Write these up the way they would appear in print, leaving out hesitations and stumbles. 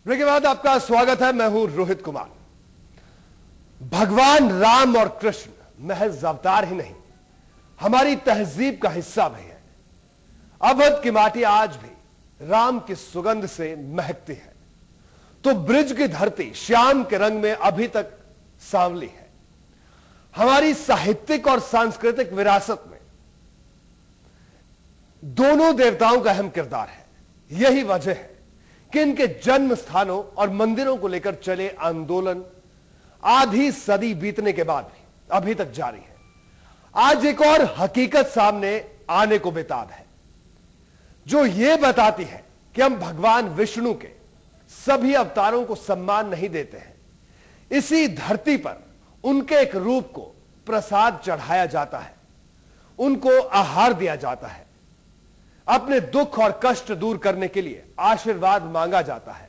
Break के बाद आपका स्वागत है। मैं हूं रोहित कुमार। भगवान राम और कृष्ण महज अवतार ही नहीं, हमारी तहजीब का हिस्सा भी है। अवध की माटी आज भी राम की सुगंध से महकती है, तो ब्रिज की धरती श्याम के रंग में अभी तक सांवली है। हमारी साहित्यिक और सांस्कृतिक विरासत में दोनों देवताओं का अहम किरदार है। यही वजह है कि इनके जन्म स्थानों और मंदिरों को लेकर चले आंदोलन आधी सदी बीतने के बाद भी अभी तक जारी है। आज एक और हकीकत सामने आने को बेताब है, जो यह बताती है कि हम भगवान विष्णु के सभी अवतारों को सम्मान नहीं देते हैं। इसी धरती पर उनके एक रूप को प्रसाद चढ़ाया जाता है, उनको आहार दिया जाता है, अपने दुख और कष्ट दूर करने के लिए आशीर्वाद मांगा जाता है।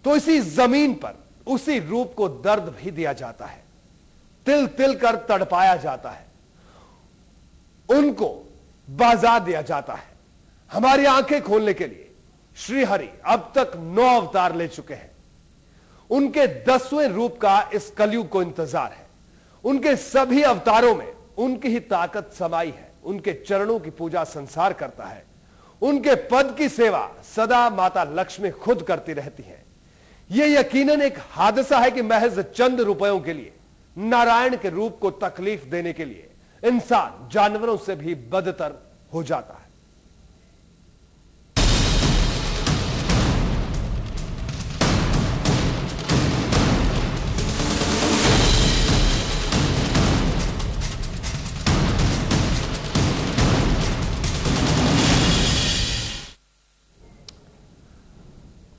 तो इसी जमीन पर उसी रूप को दर्द भी दिया जाता है, तिल तिल कर तड़पाया जाता है, उनको बाजार दिया जाता है। हमारी आंखें खोलने के लिए श्री हरि अब तक 9 अवतार ले चुके हैं। उनके 10वें रूप का इस कलयुग को इंतजार है। उनके सभी अवतारों में उनकी ही ताकत समाई है। उनके चरणों की पूजा संसार करता है, उनके पद की सेवा सदा माता लक्ष्मी खुद करती रहती है। यह यकीनन एक हादसा है कि महज चंद रुपयों के लिए नारायण के रूप को तकलीफ देने के लिए इंसान जानवरों से भी बदतर हो जाता है।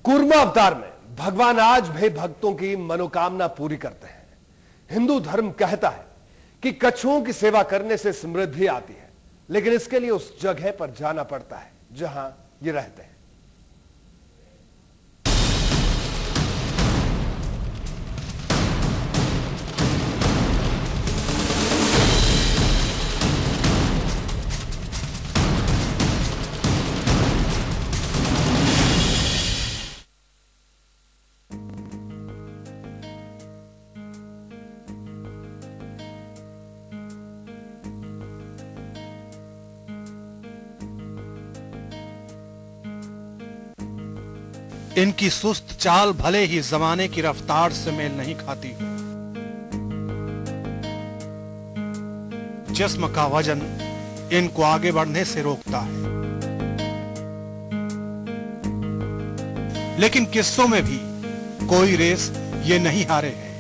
कूर्मा अवतार में भगवान आज भी भक्तों की मनोकामना पूरी करते हैं। हिंदू धर्म कहता है कि कछुओं की सेवा करने से समृद्धि आती है, लेकिन इसके लिए उस जगह पर जाना पड़ता है जहां ये रहते हैं। इनकी सुस्त चाल भले ही जमाने की रफ्तार से मेल नहीं खाती हो। जिस्म का वजन इनको आगे बढ़ने से रोकता है, लेकिन किस्सों में भी कोई रेस ये नहीं हारे हैं।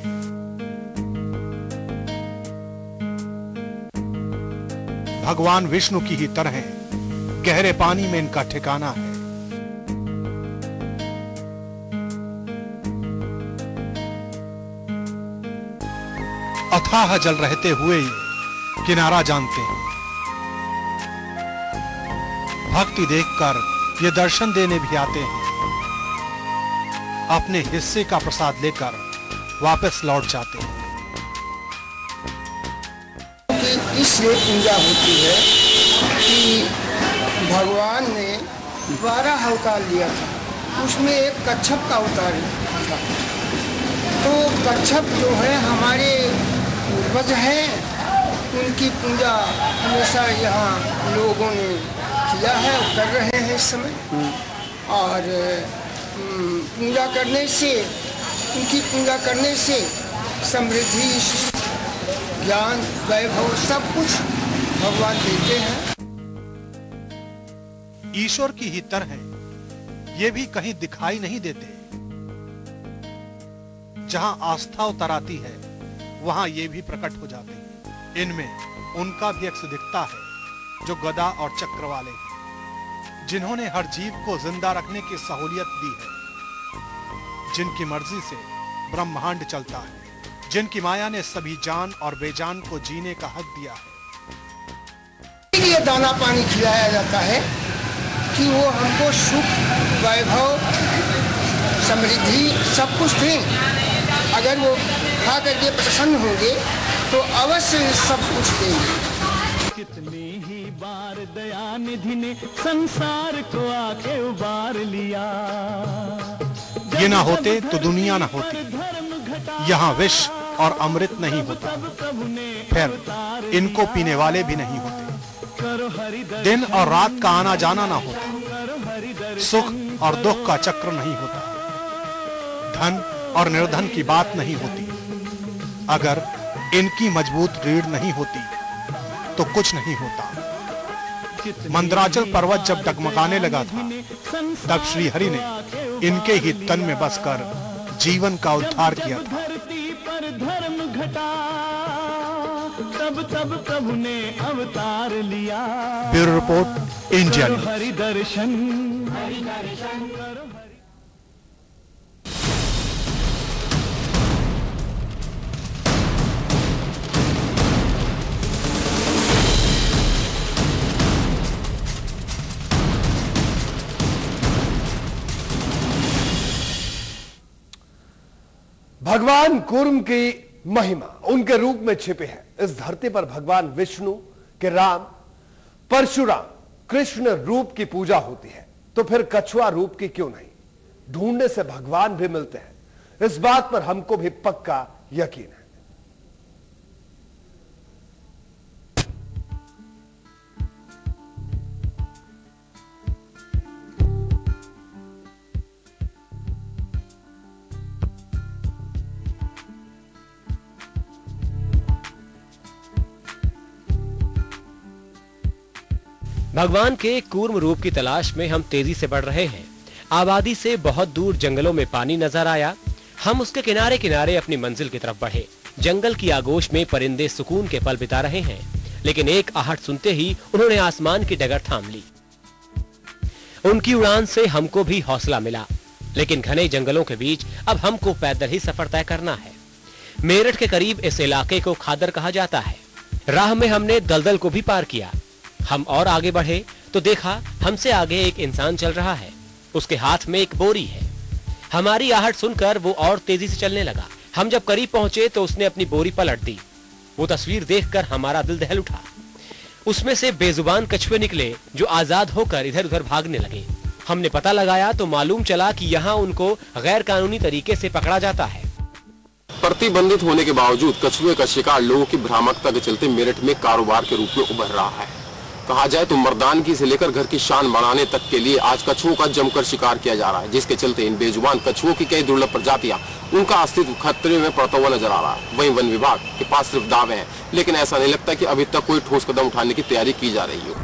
भगवान विष्णु की ही तरह गहरे पानी में इनका ठिकाना है। अथाह जल रहते हुए ये किनारा जानते हैं। भक्ति देखकर ये दर्शन देने भी आते हैं, अपने हिस्से का प्रसाद लेकर वापस लौट जाते हैं। इसलिए पूजा होती है कि भगवान ने 12 अवतार लिया था, उसमें एक कच्छप का अवतार था। तो कच्छप जो है हमारे पूर्वज हैं, उनकी पूजा हमेशा यहाँ लोगों ने किया है, कर रहे हैं इस समय। और पूजा करने से, उनकी पूजा करने से समृद्धि, ज्ञान, वैभव सब कुछ भगवान देते हैं। ईश्वर की ही तरह ये भी कहीं दिखाई नहीं देते। जहां आस्था उतर आती है वहां ये भी प्रकट हो जाते हैं। इनमें उनका भी अक्स दिखता है जो गदा और चक्र वाले हैं, जिन्होंने हर जीव को जिंदा रखने की सहूलियत दी है, जिनकी मर्जी से ब्रह्मांड चलता है, जिनकी माया ने सभी जान और बेजान को जीने का हक दिया है। ये दाना पानी खिलाया जाता है कि वो हमको सुख, वैभव, समृद्धि सब कुछ दें। अगर वो खा करके प्रसन्न होंगे तो अवश्य सब कुछ देंगे। कितनी ही बार दयानिधि ने संसार को आके उबार लिया। ये ना होते तो दुनिया ना होती। यहाँ विष और अमृत नहीं होता, फिर इनको पीने वाले भी नहीं होते। दिन और रात का आना जाना ना होता, सुख और दुख का चक्र नहीं होता, धन और निर्धन की बात नहीं होती। अगर इनकी मजबूत रीढ़ नहीं होती तो कुछ नहीं होता। मंदराचल पर्वत जब डगमगाने लगा था, तब श्री हरि ने इनके ही तन में बसकर जीवन का उद्धार किया था। धर्म घटा तब प्रभु ने अवतार लिया। Bureau report, India news. Hari Darshan. भगवान कूर्म की महिमा उनके रूप में छिपे है। इस धरती पर भगवान विष्णु के राम, परशुराम, कृष्ण रूप की पूजा होती है, तो फिर कछुआ रूप की क्यों नहीं? ढूंढने से भगवान भी मिलते हैं, इस बात पर हमको भी पक्का यकीन है। भगवान के कूर्म रूप की तलाश में हम तेजी से बढ़ रहे हैं। आबादी से बहुत दूर जंगलों में पानी नजर आया। हम उसके किनारे किनारे अपनी मंजिल की तरफ बढ़े। जंगल की आगोश में परिंदे सुकून के पल बिता रहे हैं, लेकिन एक आहट सुनते ही उन्होंने आसमान की डगर थाम ली। उनकी उड़ान से हमको भी हौसला मिला, लेकिन घने जंगलों के बीच अब हमको पैदल ही सफर तय करना है। मेरठ के करीब इस इलाके को खादर कहा जाता है। राह में हमने दलदल को भी पार किया। हम और आगे बढ़े तो देखा हमसे आगे एक इंसान चल रहा है, उसके हाथ में एक बोरी है। हमारी आहट सुनकर वो और तेजी से चलने लगा। हम जब करीब पहुंचे तो उसने अपनी बोरी पलट दी। वो तस्वीर देखकर हमारा दिल दहल उठा। उसमें से बेजुबान कछुए निकले जो आजाद होकर इधर उधर भागने लगे। हमने पता लगाया तो मालूम चला कि यहाँ उनको गैर कानूनी तरीके से पकड़ा जाता है। प्रतिबंधित होने के बावजूद कछुए का शिकार लोगों की भ्रामकता के चलते मेरठ में कारोबार के रूप में उभर रहा है। कहा जाए तो मर्दानगी से लेकर घर की शान बढ़ाने तक के लिए आज कछुओं का जमकर शिकार किया जा रहा है, जिसके चलते इन बेजुबान कछुओं की कई दुर्लभ प्रजातियां, उनका अस्तित्व खतरे में पड़ता हुआ नजर आ रहा है। वहीं वन विभाग के पास सिर्फ दावे हैं, लेकिन ऐसा नहीं लगता कि अभी तक कोई ठोस कदम उठाने की तैयारी की जा रही हो।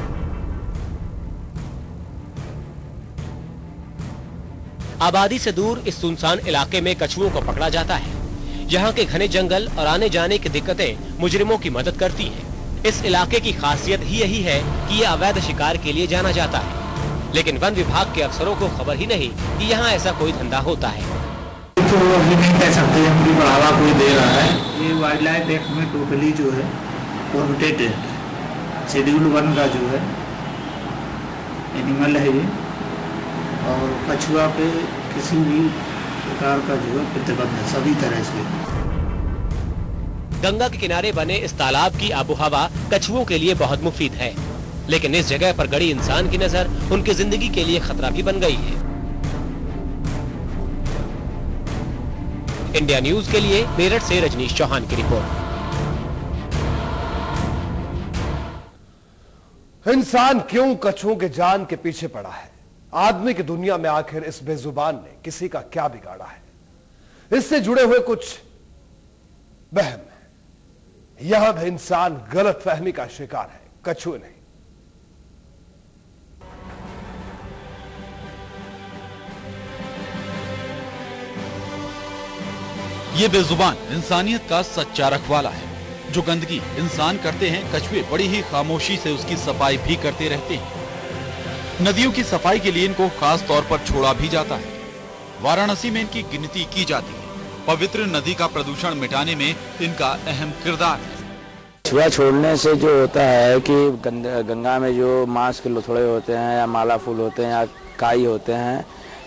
आबादी से दूर इस सुनसान इलाके में कछुओं को पकड़ा जाता है। यहाँ के घने जंगल और आने जाने की दिक्कतें मुजरिमों की मदद करती हैं। इस इलाके की खासियत ही यही है कि ये अवैध शिकार के लिए जाना जाता है, लेकिन वन विभाग के अफसरों को खबर ही नहीं कि यहाँ ऐसा कोई धंधा होता है। तो अभी नहीं कह सकते हम कि बढ़ावा कोई दे रहा है। ये वाइल्ड लाइफ एक्ट में टोटली जो है प्रोटेक्टेड शेड्यूल 1 का जो है एनिमल है ये, और कछुआ पे किसी भी प्रकार का जो है प्रतिबंध है सभी तरह से। गंगा के किनारे बने इस तालाब की आबोहवा कछुओं के लिए बहुत मुफीद है, लेकिन इस जगह पर गड़ी इंसान की नजर उनकी जिंदगी के लिए खतरा भी बन गई है। इंडिया न्यूज के लिए मेरठ से रजनीश चौहान की रिपोर्ट। इंसान क्यों कछुओं के जान के पीछे पड़ा है? आदमी की दुनिया में आखिर इस बेजुबान ने किसी का क्या बिगाड़ा है? इससे जुड़े हुए कुछ वहम है। यहां भी इंसान गलतफहमी का शिकार है, कछुए नहीं। ये बेजुबान इंसानियत का सच्चा रखवाला है। जो गंदगी इंसान करते हैं, कछुए बड़ी ही खामोशी से उसकी सफाई भी करते रहते हैं। नदियों की सफाई के लिए इनको खास तौर पर छोड़ा भी जाता है। वाराणसी में इनकी गिनती की जाती है। पवित्र नदी का प्रदूषण मिटाने में इनका अहम किरदार है। कछुआ छोड़ने से जो होता है कि गंगा में जो मांस के लोथड़े होते हैं या माला फूल होते हैं या काई होते हैं,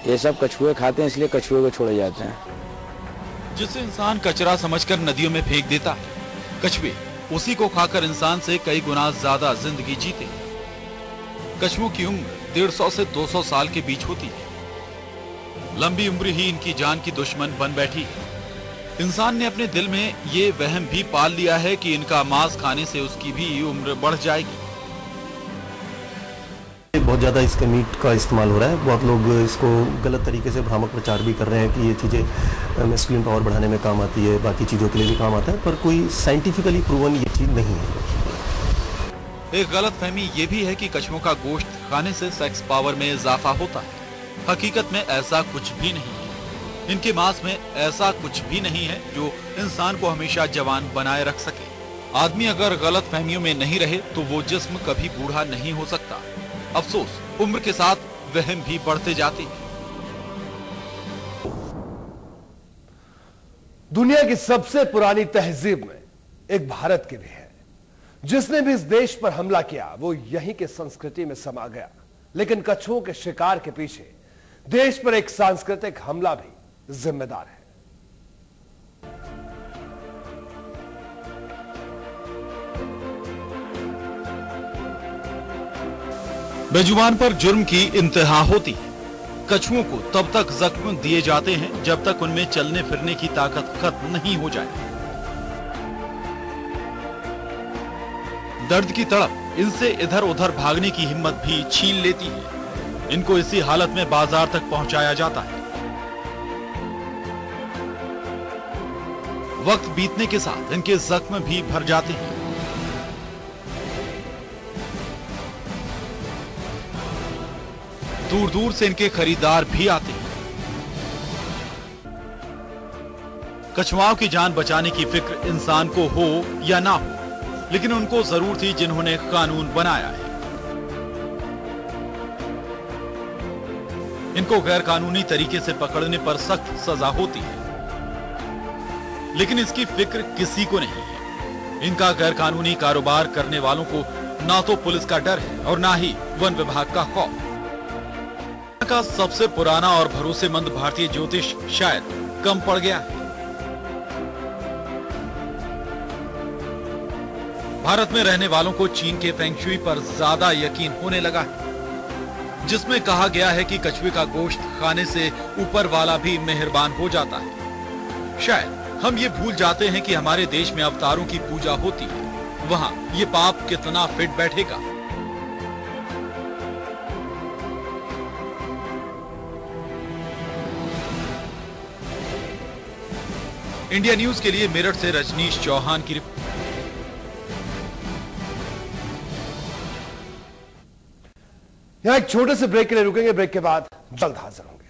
ये सब कछुए खाते हैं, इसलिए कछुए को छोड़े जाते हैं। जिसे इंसान कचरा समझकर नदियों में फेंक देता है, कछुए उसी को खाकर इंसान से कई गुना ज्यादा जिंदगी जीते हैं। कछुओं की उम्र 150 से 200 साल के बीच होती है। लंबी उम्र ही इनकी जान की दुश्मन बन बैठी है। इंसान ने अपने दिल में ये वहम भी पाल लिया है कि इनका मांस खाने से उसकी भी उम्र बढ़ जाएगी। बहुत ज़्यादा इसका मीट का इस्तेमाल हो रहा है। बहुत लोग इसको गलत तरीके से भ्रामक प्रचार भी कर रहे हैं कि ये चीज़ें मैस्कुलिन पावर बढ़ाने में काम आती है, बाकी चीज़ों के लिए भी काम आता है, पर कोई साइंटिफिकली प्रूवन ये चीज़ नहीं है। एक गलत फहमी ये भी है कि कछुओं का गोश्त खाने से सेक्स पावर में इजाफा होता है। हकीकत में ऐसा कुछ भी नहीं है। इनके मांस में ऐसा कुछ भी नहीं है जो इंसान को हमेशा जवान बनाए रख सके। आदमी अगर गलत फहमियों में नहीं रहे तो वो जिस्म कभी बूढ़ा नहीं हो सकता। अफसोस, उम्र के साथ वहम भी बढ़ते जाते हैं। दुनिया की सबसे पुरानी तहजीब में एक भारत की भी है। जिसने भी इस देश पर हमला किया वो यहीं के संस्कृति में समा गया। लेकिन कछुओं के शिकार के पीछे देश पर एक सांस्कृतिक हमला भी जिम्मेदार है। बेजुबान पर जुर्म की इंतहा होती है। कछुओं को तब तक जख्म दिए जाते हैं जब तक उनमें चलने फिरने की ताकत खत्म नहीं हो जाए। दर्द की तड़प इनसे इधर उधर भागने की हिम्मत भी छीन लेती है। इनको इसी हालत में बाजार तक पहुंचाया जाता है। वक्त बीतने के साथ इनके जख्म भी भर जाते हैं। दूर दूर से इनके खरीदार भी आते हैं। कछुआओं की जान बचाने की फिक्र इंसान को हो या ना हो, लेकिन उनको जरूर थी जिन्होंने कानून बनाया है। इनको गैर कानूनी तरीके से पकड़ने पर सख्त सजा होती है, लेकिन इसकी फिक्र किसी को नहीं है। इनका गैर कानूनी कारोबार करने वालों को ना तो पुलिस का डर है और ना ही वन विभाग का खौफ। का सबसे पुराना और भरोसेमंद भारतीय ज्योतिष शायद कम पड़ गया है। भारत में रहने वालों को चीन के फेंग शुई पर ज्यादा यकीन होने लगा है, जिसमें कहा गया है कि कछुए का गोश्त खाने से ऊपर वाला भी मेहरबान हो जाता है। शायद हम ये भूल जाते हैं कि हमारे देश में अवतारों की पूजा होती है, वहां ये पाप कितना फिट बैठेगा। इंडिया न्यूज के लिए मेरठ से रजनीश चौहान की रिपोर्ट। यहां एक छोटे से ब्रेक के लिए रुकेंगे। ब्रेक के बाद जल्द हाजिर होंगे।